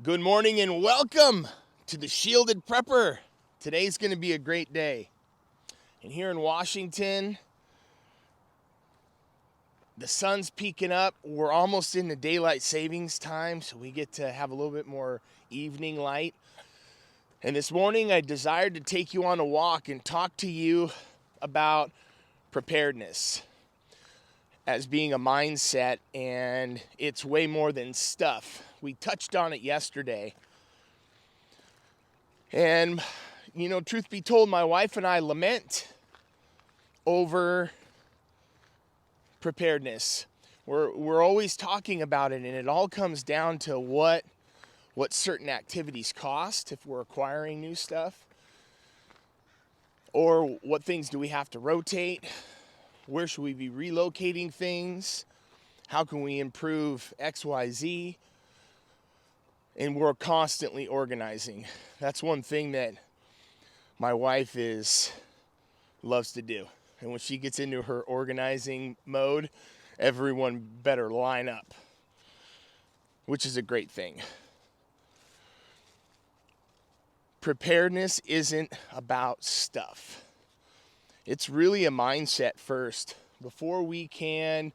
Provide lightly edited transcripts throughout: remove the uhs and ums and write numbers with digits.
Good morning and welcome to the Shielded Prepper. Today's going to be a great day. And here in Washington, the sun's peeking up. We're almost in the daylight savings time, so we get to have a little bit more evening light. And this morning, I desired to take you on a walk and talk to you about preparedness as being a mindset, and it's way more than stuff. We touched on it yesterday. And, truth be told, my wife and I lament over preparedness. We're always talking about it, and it all comes down to what certain activities cost if we're acquiring new stuff, or what things do we have to rotate, where should we be relocating things, how can we improve XYZ, and we're constantly organizing. That's one thing that my wife loves to do. And when she gets into her organizing mode, everyone better line up, which is a great thing. Preparedness isn't about stuff. It's really a mindset first. Before we can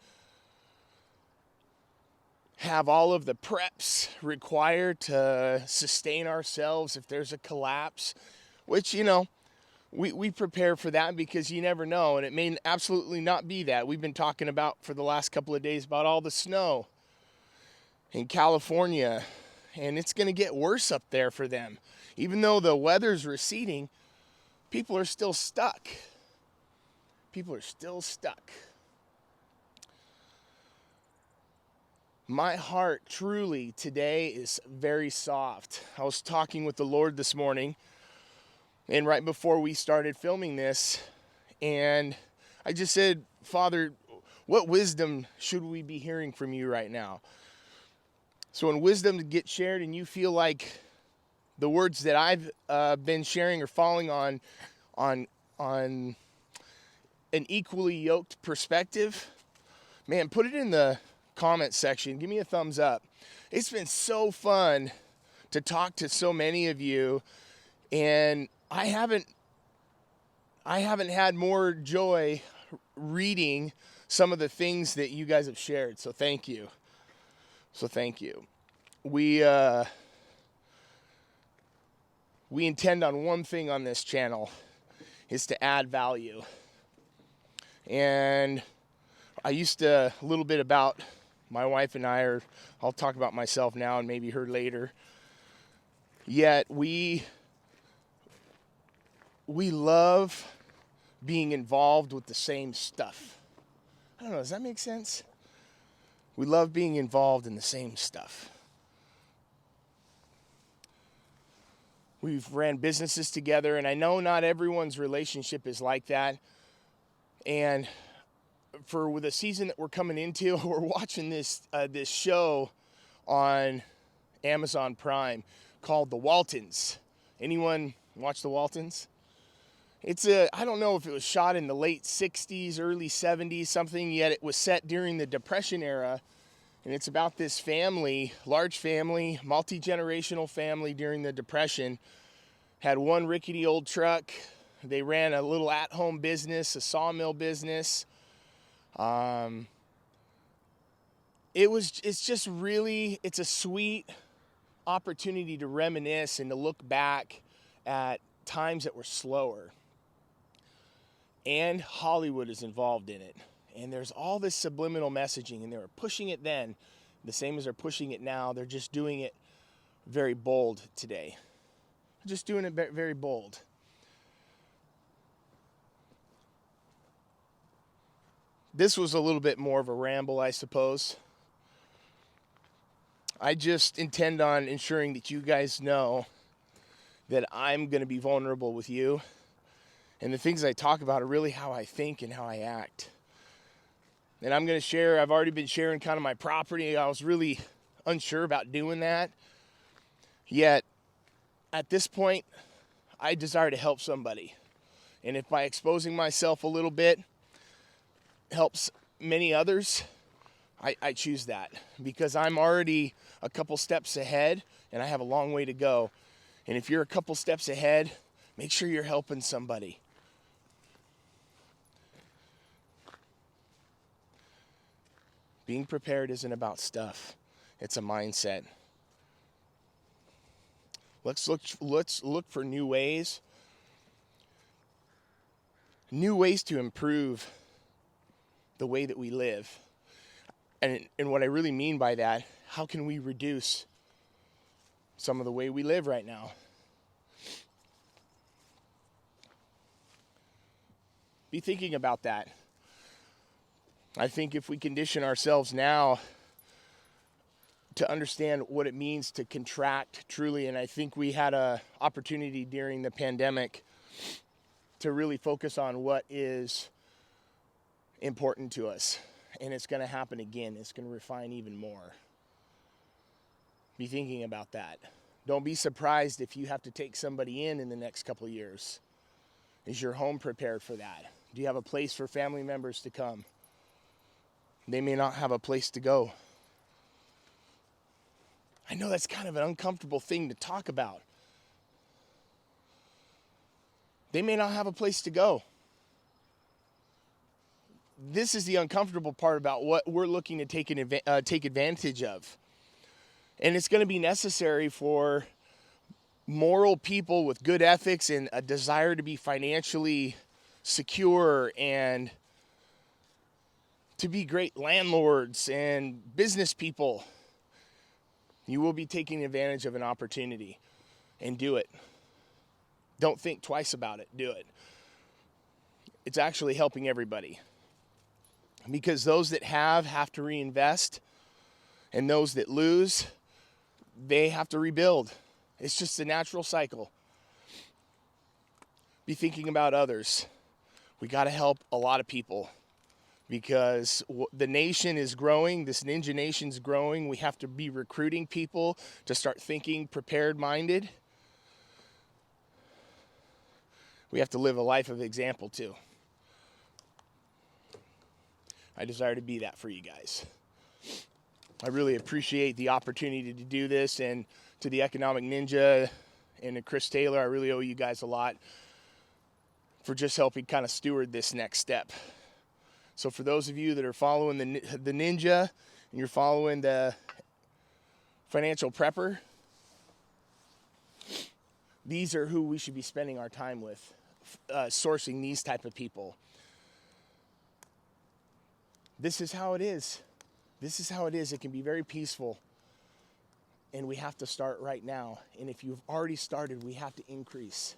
have all of the preps required to sustain ourselves if there's a collapse, which, we prepare for that because you never know, and it may absolutely not be that. We've been talking about for the last couple of days about all the snow in California, and it's going to get worse up there for them. Even though the weather's receding, people are still stuck. People are still stuck. My heart truly today is very soft. I was talking with the Lord this morning, and right before we started filming this, and I just said, Father, what wisdom should we be hearing from you right now? So when wisdom gets shared and you feel like the words that I've been sharing are falling on an equally yoked perspective, man, put it in the comment section. Give me a thumbs up. It's been so fun to talk to so many of you, and I haven't had more joy reading some of the things that you guys have shared. So thank you. We intend on one thing on this channel, is to add value. And I used to, a little bit about my wife and I, I'll talk about myself now and maybe her later. Yet we love being involved with the same stuff. I don't know, does that make sense? We love being involved in the same stuff. We've ran businesses together, and I know not everyone's relationship is like that. And for the season that we're coming into, we're watching this show on Amazon Prime called The Waltons. Anyone watch The Waltons? I don't know if it was shot in the late 60s, early 70s, something, yet it was set during the Depression era. And it's about this family, large family, multi-generational family during the Depression. Had one rickety old truck. They ran a little at-home business, a sawmill business. It's a sweet opportunity to reminisce and to look back at times that were slower. And Hollywood is involved in it. And there's all this subliminal messaging, and they were pushing it then, the same as they're pushing it now. They're just doing it very bold today. Just doing it very bold. This was a little bit more of a ramble, I suppose. I just intend on ensuring that you guys know that I'm going to be vulnerable with you. And the things I talk about are really how I think and how I act. And I'm going to share, I've already been sharing kind of my property. I was really unsure about doing that. Yet, at this point, I desire to help somebody. And if by exposing myself a little bit helps many others, I choose that. Because I'm already a couple steps ahead, and I have a long way to go. And if you're a couple steps ahead, make sure you're helping somebody. Being prepared isn't about stuff. It's a mindset. Let's look for new ways to improve the way that we live. And what I really mean by that, how can we reduce some of the way we live right now? Be thinking about that. I think if we condition ourselves now to understand what it means to contract truly, and I think we had an opportunity during the pandemic to really focus on what is important to us. And it's going to happen again. It's going to refine even more. Be thinking about that. Don't be surprised if you have to take somebody in the next couple of years. Is your home prepared for that? Do you have a place for family members to come? They may not have a place to go. I know that's kind of an uncomfortable thing to talk about. They may not have a place to go. This is the uncomfortable part about what we're looking to take advantage of. And it's going to be necessary for moral people with good ethics and a desire to be financially secure and to be great landlords and business people. You will be taking advantage of an opportunity, and do it. Don't think twice about it. Do it. It's actually helping everybody, because those that have to reinvest, and those that lose, they have to rebuild. It's just a natural cycle. Be thinking about others. We got to help a lot of people, because the nation is growing. This Ninja Nation's growing. We have to be recruiting people to start thinking prepared-minded. We have to live a life of example too. I desire to be that for you guys. I really appreciate the opportunity to do this, and to the Economic Ninja and to Chris Taylor, I really owe you guys a lot for just helping kind of steward this next step. So for those of you that are following the Ninja and you're following the Financial Prepper, these are who we should be spending our time with, sourcing these type of people. This is how it is. This is how it is. It can be very peaceful. And we have to start right now. And if you've already started, we have to increase.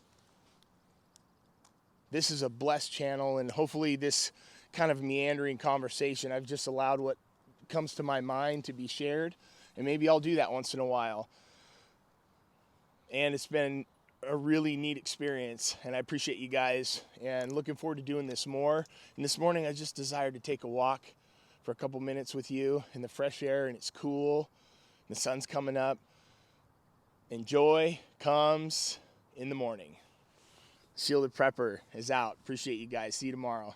This is a blessed channel, and hopefully this kind of meandering conversation, I've just allowed what comes to my mind to be shared. And maybe I'll do that once in a while. And it's been a really neat experience, and I appreciate you guys, and looking forward to doing this more. And this morning I just desired to take a walk for a couple minutes with you in the fresh air, and it's cool. The sun's coming up, and joy comes in the morning. Shielded Prepper is out. Appreciate you guys. See you tomorrow.